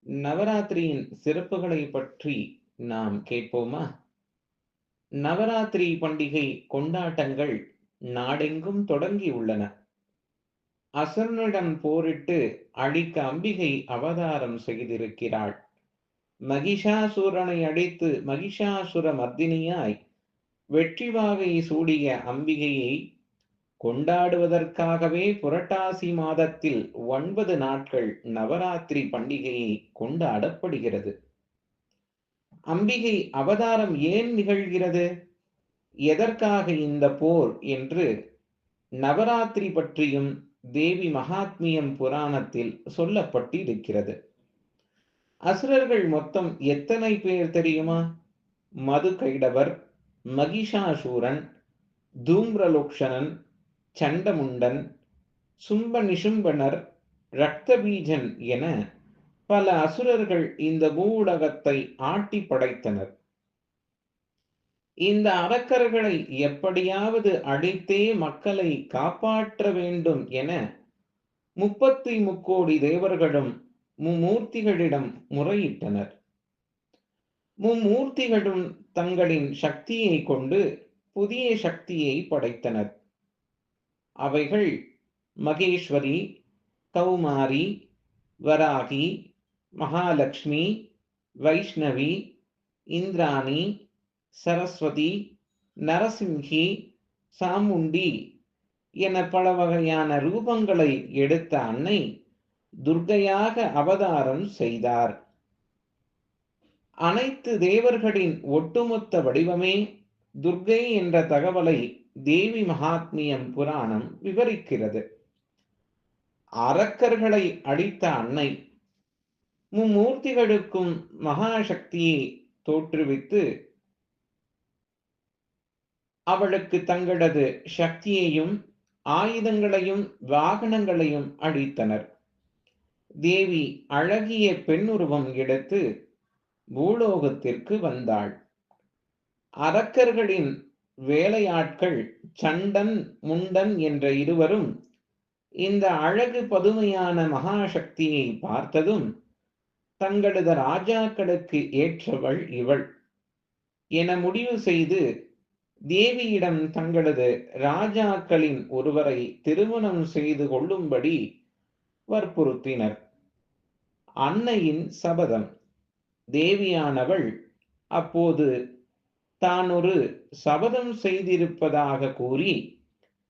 நவராத்திரியின் சிறப்புகளை பற்றி நாம் கேட்போமா? நவராத்திரி பண்டிகை கொண்டாட்டங்கள் நாடெங்கும் தொடங்கியுள்ளன. அசுரனிடம் போரிட்டு அழிக்க அம்பிகை அவதாரம் செய்திருக்கிறாள். மகிஷாசூரனை அழித்து மகிஷாசுர மர்தினியாய் வெற்றி வாகை சூடிய அம்பிகையை கொண்டாடுவதற்காகவே புரட்டாசி மாதத்தில் 9 நாட்கள் நவராத்திரி பண்டிகையை கொண்டாடப்படுகிறது. அம்பிகை அவதாரம் ஏன் நிகழ்கிறது, எதற்காக இந்த போர் என்று நவராத்திரி பற்றியும் தேவி மகாத்மியம் புராணத்தில் சொல்லப்பட்டிருக்கிறது. அசுரர்கள் மொத்தம் எத்தனை பேர் தெரியுமா? மதுகைடவர், மகிஷாசூரன், தூம்ரலோக்ஷணன், சண்டமுண்டன், சும்ப நிசும்பனர், ரக்தபீஜன் என பல அசுரர்கள் இந்த பூவுலகத்தை ஆட்டி படைத்தனர். இந்த அரக்கர்களை எப்படியாவது அழித்தே மக்களை காப்பாற்ற வேண்டும் என 33 தேவர்களும் மும்மூர்த்திகளிடம் முறையிட்டனர். மும்மூர்த்திகளும் தங்களின் சக்தியை கொண்டு புதிய சக்தியை படைத்தனர். அவைகள் மகேஸ்வரி, கௌமாரி, வராகி, மகாலட்சுமி, வைஷ்ணவி, இந்திராணி, சரஸ்வதி, நரசிம்ஹி, சாமுண்டி என பல வகையான ரூபங்களை எடுத்த அன்னை துர்க்கையாக அவதாரம் செய்தார். அனைத்து தேவர்களின் ஒட்டுமொத்த வடிவமே துர்க்கை என்ற தகவலை தேவி மகாத்மியம் புராணம் விவரிக்கிறது. அரக்கர்களை அழித்த அன்னை மும்மூர்த்திகளுக்கும் மகாசக்தியை தோற்றுவித்து அவளுக்கு தங்களது சக்தியையும் ஆயுதங்களையும் வாகனங்களையும் அளித்தனர். தேவி அழகிய பெண்ணுருவம் எடுத்து பூலோகத்திற்கு வந்தாள். அரக்கர்களின் வேலையாட்கள் சண்டன், முண்டன் என்ற இருவரும் இந்த அழகு பதுமையான மகாசக்தியை பார்த்ததும் தங்களது ராஜாக்களுக்கு ஏற்றவள் இவள் என முடிவு செய்து தேவியிடம் தங்களது ராஜாக்களின் ஒருவரை திருமணம் செய்து கொள்ளும்படி வற்புறுத்தினர். அன்னையின் சபதம். தேவியானவள் அப்போது தான் ஒரு சபதம் செய்திருப்பதாக கூறி